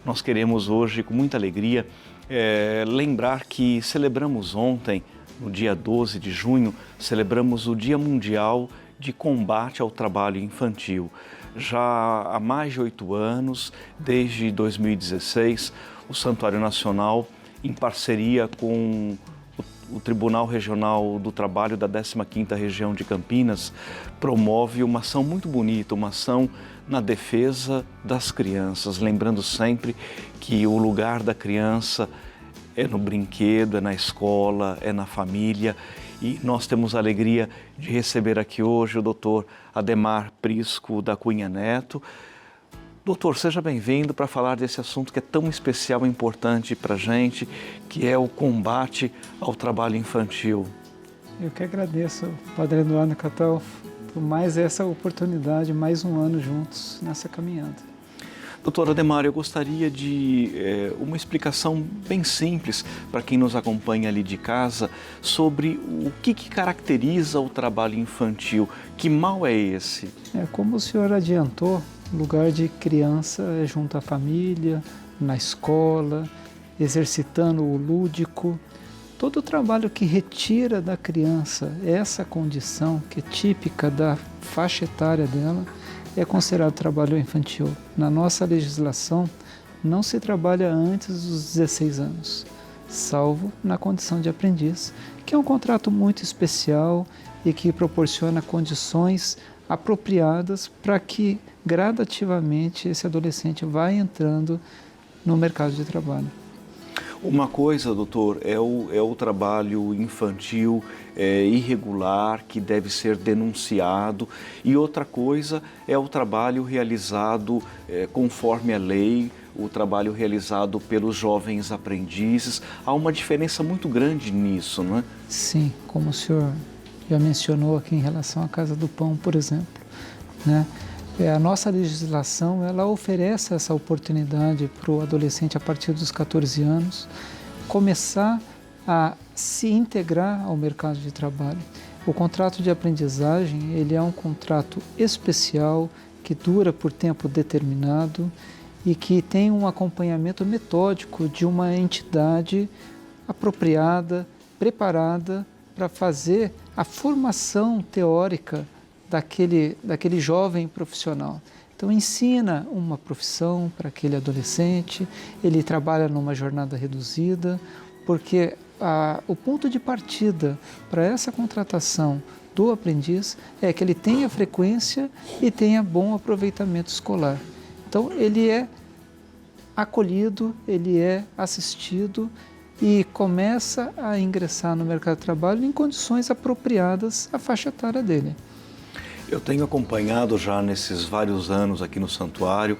Nós queremos hoje, com muita alegria, lembrar que celebramos ontem, no dia 12 de junho, celebramos o Dia Mundial de Combate ao Trabalho Infantil. Já há mais de 8 anos, desde 2016, o Santuário Nacional, em parceria com o Tribunal Regional do Trabalho da 15ª Região de Campinas, promove uma ação muito bonita, uma ação na defesa das crianças, lembrando sempre que o lugar da criança é no brinquedo, é na escola, é na família. E nós temos a alegria de receber aqui hoje o Dr. Ademar Prisco da Cunha Neto. Doutor, seja bem-vindo para falar desse assunto que é tão especial e importante para a gente, que é o combate ao trabalho infantil. Eu que agradeço, Padre Eduardo Catal, por mais essa oportunidade, mais um ano juntos nessa caminhada. Doutor Ademar, eu gostaria de uma explicação bem simples para quem nos acompanha ali de casa sobre o que caracteriza o trabalho infantil. Que mal é esse? Como o senhor adiantou, o lugar de criança é junto à família, na escola, exercitando o lúdico. Todo o trabalho que retira da criança essa condição que é típica da faixa etária dela é considerado trabalho infantil. Na nossa legislação, não se trabalha antes dos 16 anos, salvo na condição de aprendiz, que é um contrato muito especial e que proporciona condições apropriadas para que gradativamente esse adolescente vá entrando no mercado de trabalho. Uma coisa, doutor, é o trabalho infantil irregular, que deve ser denunciado, e outra coisa é o trabalho realizado conforme a lei, o trabalho realizado pelos jovens aprendizes. Há uma diferença muito grande nisso, não é? Sim, como o senhor já mencionou aqui em relação à Casa do Pão, por exemplo, né? A nossa legislação, ela oferece essa oportunidade para o adolescente a partir dos 14 anos começar a se integrar ao mercado de trabalho. O contrato de aprendizagem, ele é um contrato especial que dura por tempo determinado e que tem um acompanhamento metódico de uma entidade apropriada, preparada para fazer a formação teórica daquele jovem profissional. Então ensina uma profissão para aquele adolescente, ele trabalha numa jornada reduzida, porque o ponto de partida para essa contratação do aprendiz é que ele tenha frequência e tenha bom aproveitamento escolar. Então ele é acolhido, ele é assistido e começa a ingressar no mercado de trabalho em condições apropriadas à faixa etária dele. Eu tenho acompanhado já nesses vários anos aqui no Santuário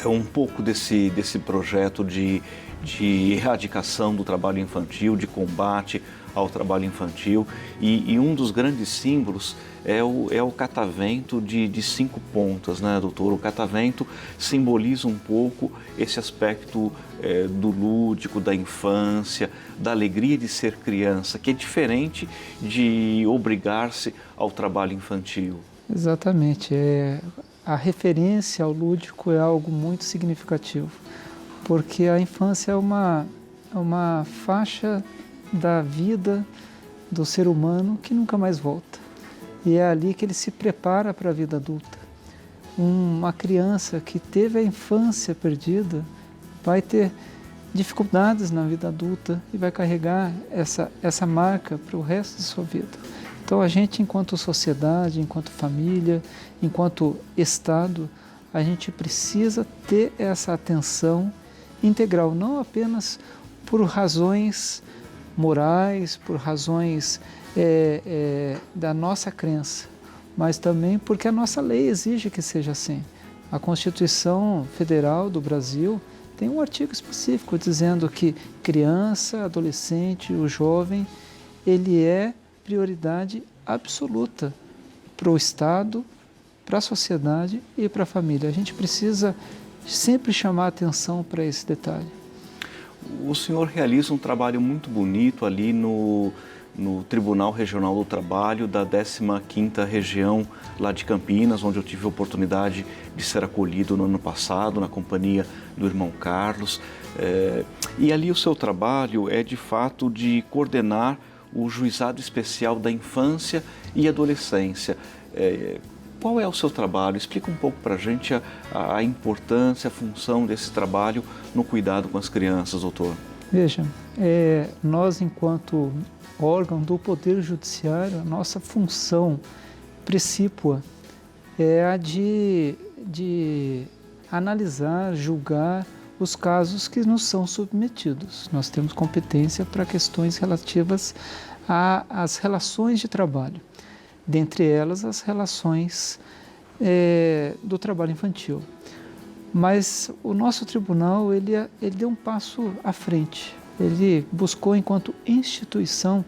um pouco desse projeto de erradicação do trabalho infantil, de combate ao trabalho infantil, e um dos grandes símbolos é o catavento de 5 pontas, né, doutor? O catavento simboliza um pouco esse aspecto do lúdico, da infância, da alegria de ser criança, que é diferente de obrigar-se ao trabalho infantil. Exatamente. A referência ao lúdico é algo muito significativo, porque a infância é uma faixa da vida do ser humano que nunca mais volta. E é ali que ele se prepara para a vida adulta. Uma criança que teve a infância perdida vai ter dificuldades na vida adulta e vai carregar essa marca para o resto de sua vida. Então a gente, enquanto sociedade, enquanto família, enquanto Estado, a gente precisa ter essa atenção integral, não apenas por razões morais, por razões da nossa crença, mas também porque a nossa lei exige que seja assim. A Constituição Federal do Brasil tem um artigo específico dizendo que criança, adolescente, o jovem, ele é prioridade absoluta para o Estado, para a sociedade e para a família. A gente precisa sempre chamar atenção para esse detalhe. O senhor realiza um trabalho muito bonito ali no no Tribunal Regional do Trabalho da 15ª Região lá de Campinas, onde eu tive a oportunidade de ser acolhido no ano passado, na companhia do irmão Carlos. E ali o seu trabalho é de fato de coordenar o Juizado Especial da Infância e Adolescência. Qual é o seu trabalho? Explica um pouco para a gente a importância, a função desse trabalho no cuidado com as crianças, doutor. Veja, nós enquanto órgão do Poder Judiciário, a nossa função precípua é a de analisar, julgar os casos que nos são submetidos. Nós temos competência para questões relativas às relações de trabalho, dentre elas as relações do trabalho infantil. Mas o nosso tribunal ele deu um passo à frente. Ele buscou, enquanto instituição,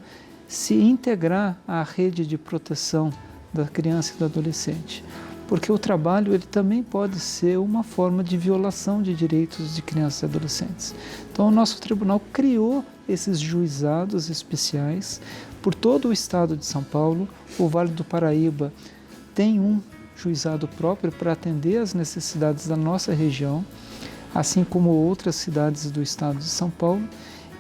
se integrar à rede de proteção da criança e do adolescente. Porque o trabalho ele também pode ser uma forma de violação de direitos de crianças e adolescentes. Então, o nosso tribunal criou esses juizados especiais por todo o estado de São Paulo. O Vale do Paraíba tem um juizado próprio para atender às necessidades da nossa região, assim como outras cidades do estado de São Paulo.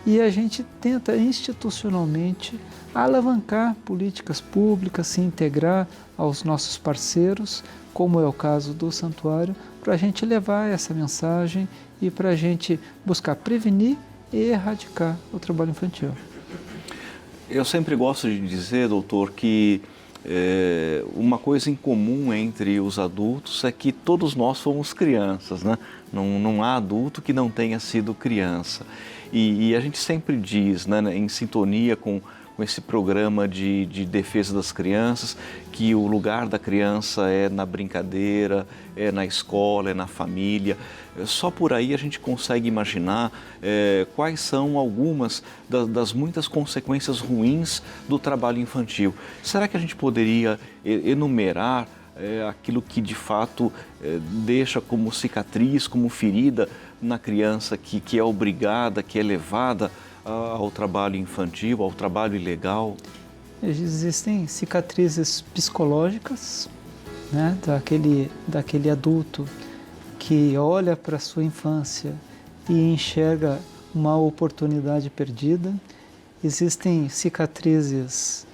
E a gente tenta institucionalmente alavancar políticas públicas, se integrar aos nossos parceiros, como é o caso do santuário, para a gente levar essa mensagem e para a gente buscar prevenir e erradicar o trabalho infantil. Eu sempre gosto de dizer, doutor, que uma coisa em comum entre os adultos é que todos nós fomos crianças, né? Não há adulto que não tenha sido criança. E a gente sempre diz, né, em sintonia com esse programa de defesa das crianças, que o lugar da criança é na brincadeira, é na escola, é na família. Só por aí a gente consegue imaginar quais são algumas das muitas consequências ruins do trabalho infantil. Será que a gente poderia enumerar aquilo que de fato deixa como cicatriz, como ferida na criança que é obrigada, que é levada ao trabalho infantil, ao trabalho ilegal? Existem cicatrizes psicológicas, né, daquele adulto que olha para a sua infância e enxerga uma oportunidade perdida. Existem cicatrizes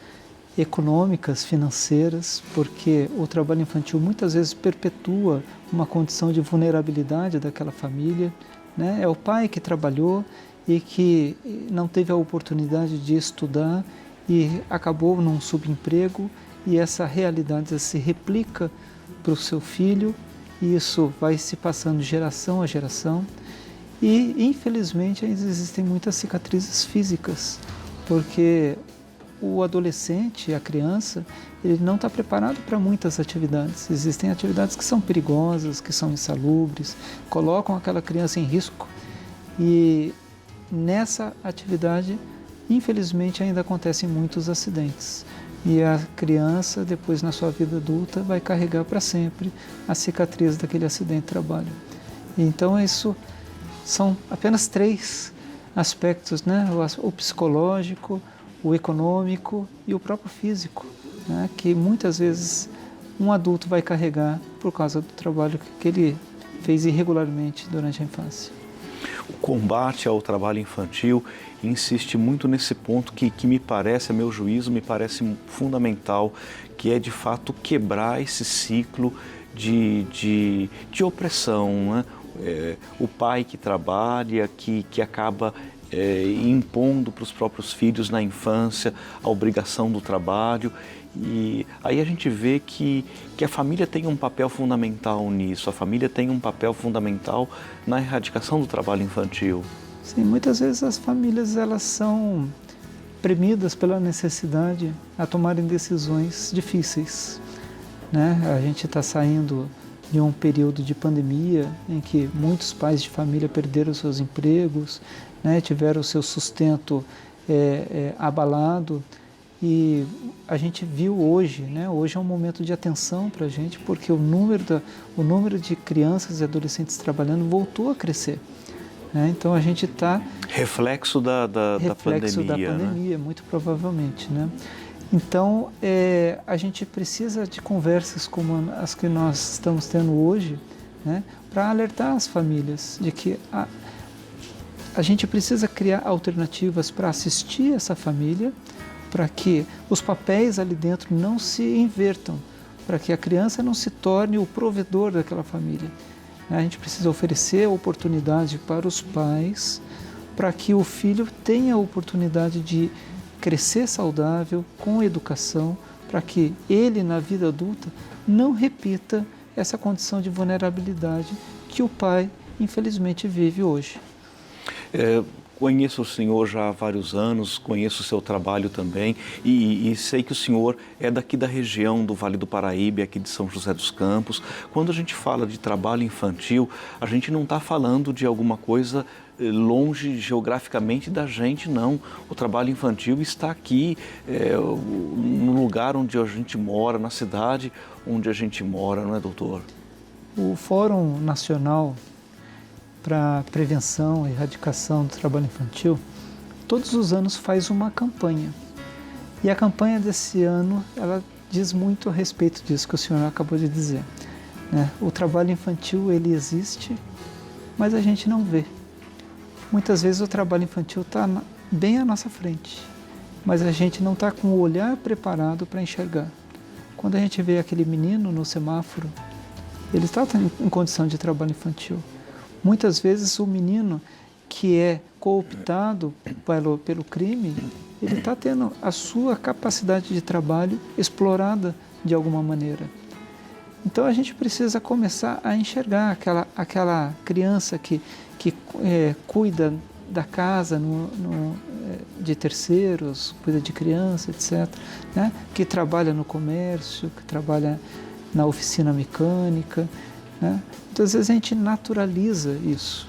econômicas, financeiras, porque o trabalho infantil muitas vezes perpetua uma condição de vulnerabilidade daquela família, né? É o pai que trabalhou e que não teve a oportunidade de estudar e acabou num subemprego, e essa realidade se replica para o seu filho, e isso vai se passando de geração a geração. E infelizmente ainda existem muitas cicatrizes físicas, porque o adolescente, a criança, ele não está preparado para muitas atividades. Existem atividades que são perigosas, que são insalubres, colocam aquela criança em risco, e nessa atividade, infelizmente, ainda acontecem muitos acidentes. E a criança, depois na sua vida adulta, vai carregar para sempre a cicatriz daquele acidente de trabalho. Então, isso são apenas 3 aspectos, né? O psicológico, o econômico e o próprio físico, né? Que muitas vezes um adulto vai carregar por causa do trabalho que ele fez irregularmente durante a infância. O combate ao trabalho infantil insiste muito nesse ponto que me parece, a meu juízo, me parece fundamental, que é de fato quebrar esse ciclo de opressão, né? O pai que trabalha, que acaba impondo para os próprios filhos na infância a obrigação do trabalho. E aí a gente vê que a família tem um papel fundamental nisso, a família tem um papel fundamental na erradicação do trabalho infantil. Sim, muitas vezes as famílias elas são premidas pela necessidade a tomarem decisões difíceis, né? A gente está saindo de um período de pandemia em que muitos pais de família perderam seus empregos, né? Tiveram o seu sustento abalado. E a gente viu hoje, né? Hoje é um momento de atenção para a gente, porque o número de crianças e adolescentes trabalhando voltou a crescer, né? Então a gente está Reflexo da reflexo pandemia, da pandemia, né? Muito provavelmente, né? Então, a gente precisa de conversas como as que nós estamos tendo hoje, né, para alertar as famílias de que a gente precisa criar alternativas para assistir essa família, para que os papéis ali dentro não se invertam, para que a criança não se torne o provedor daquela família. A gente precisa oferecer oportunidade para os pais, para que o filho tenha a oportunidade de crescer saudável, com educação, para que ele, na vida adulta, não repita essa condição de vulnerabilidade que o pai, infelizmente, vive hoje. Conheço o senhor já há vários anos, conheço o seu trabalho também e sei que o senhor é daqui da região do Vale do Paraíba, aqui de São José dos Campos. Quando a gente fala de trabalho infantil, a gente não está falando de alguma coisa longe geograficamente da gente, não. O trabalho infantil está aqui, no lugar onde a gente mora, na cidade onde a gente mora, não é, doutor? O Fórum Nacional para a Prevenção e Erradicação do Trabalho Infantil, todos os anos faz uma campanha. E a campanha desse ano, ela diz muito a respeito disso que o senhor acabou de dizer, né? O trabalho infantil, ele existe, mas a gente não vê. Muitas vezes o trabalho infantil está bem à nossa frente, mas a gente não está com o olhar preparado para enxergar. Quando a gente vê aquele menino no semáforo, ele está em condição de trabalho infantil. Muitas vezes o menino que é cooptado pelo crime, ele está tendo a sua capacidade de trabalho explorada de alguma maneira. Então a gente precisa começar a enxergar aquela criança que cuida da casa de terceiros, cuida de criança, etc., né? Que trabalha no comércio, que trabalha na oficina mecânica, né? Muitas vezes a gente naturaliza isso,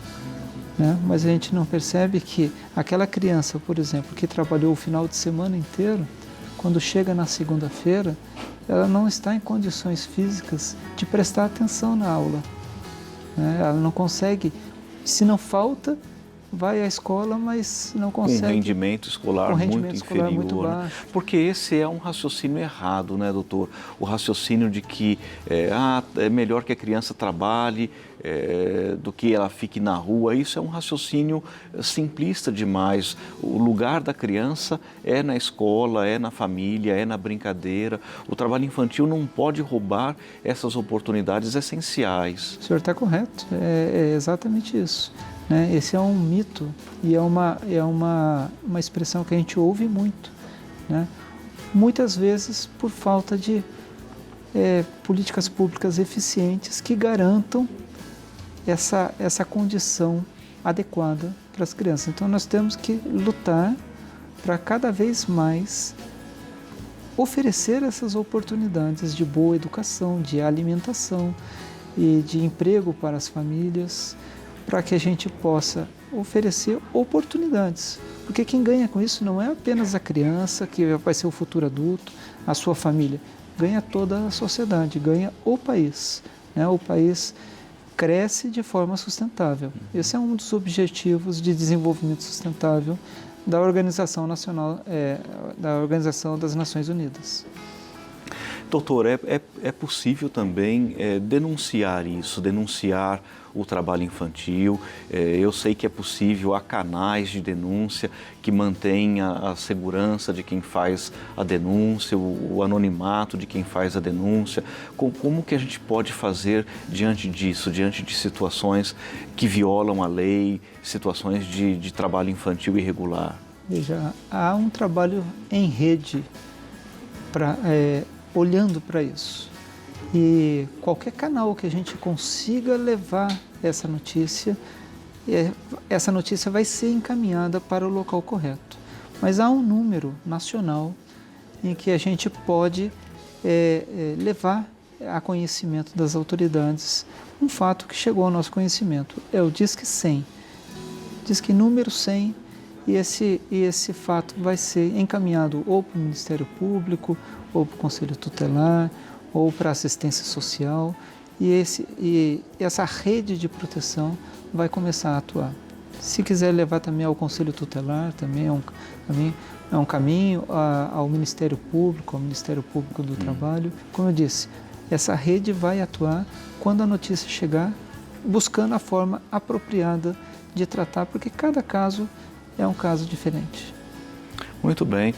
né? Mas a gente não percebe que aquela criança, por exemplo, que trabalhou o final de semana inteiro, quando chega na segunda-feira, ela não está em condições físicas de prestar atenção na aula, né? Ela não consegue, se não falta, vai à escola, mas não consegue. Com rendimento escolar muito inferior. Muito baixo. Porque esse é um raciocínio errado, né, doutor? O raciocínio de que é melhor que a criança trabalhe do que ela fique na rua. Isso é um raciocínio simplista demais. O lugar da criança é na escola, é na família, é na brincadeira. O trabalho infantil não pode roubar essas oportunidades essenciais. O senhor está correto, é exatamente isso. Esse é um mito e é uma expressão que a gente ouve muito, né? Muitas vezes por falta de políticas públicas eficientes que garantam essa condição adequada para as crianças. Então nós temos que lutar para cada vez mais oferecer essas oportunidades de boa educação, de alimentação e de emprego para as famílias, para que a gente possa oferecer oportunidades. Porque quem ganha com isso não é apenas a criança, que vai ser o futuro adulto, a sua família. Ganha toda a sociedade, ganha o país, né? O país cresce de forma sustentável. Esse é um dos objetivos de desenvolvimento sustentável da Organização das Nações Unidas. Doutor, é possível também denunciar isso, denunciar o trabalho infantil. Eu sei que é possível, há canais de denúncia que mantêm a segurança de quem faz a denúncia, o anonimato de quem faz a denúncia. Como que a gente pode fazer diante disso, diante de situações que violam a lei, situações de trabalho infantil irregular? Veja, há um trabalho em rede olhando para isso. E qualquer canal que a gente consiga levar essa notícia vai ser encaminhada para o local correto. Mas há um número nacional em que a gente pode levar a conhecimento das autoridades um fato que chegou ao nosso conhecimento. É o Disque 100. Disque número 100. E esse fato vai ser encaminhado ou para o Ministério Público, ou para o Conselho Tutelar, ou para a assistência social, e essa rede de proteção vai começar a atuar. Se quiser levar também ao Conselho Tutelar, também é um caminho, ao Ministério Público do Trabalho. Como eu disse, essa rede vai atuar quando a notícia chegar, buscando a forma apropriada de tratar, porque cada caso é um caso diferente. Muito bem.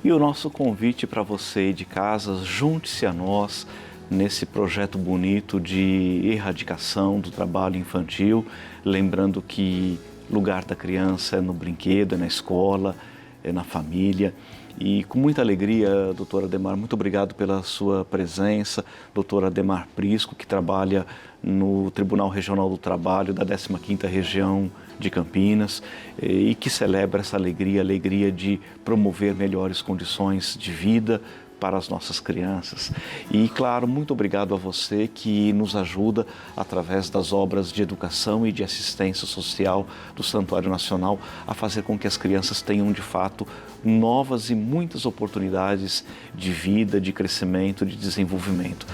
E o nosso convite para você de casa, junte-se a nós nesse projeto bonito de erradicação do trabalho infantil, lembrando que lugar da criança é no brinquedo, é na escola, é na família. E com muita alegria, doutora Adhemar, muito obrigado pela sua presença. Doutora Adhemar Prisco, que trabalha no Tribunal Regional do Trabalho da 15ª Região de Campinas e que celebra essa alegria, a alegria de promover melhores condições de vida para as nossas crianças. E, claro, muito obrigado a você que nos ajuda através das obras de educação e de assistência social do Santuário Nacional a fazer com que as crianças tenham, de fato, novas e muitas oportunidades de vida, de crescimento, de desenvolvimento.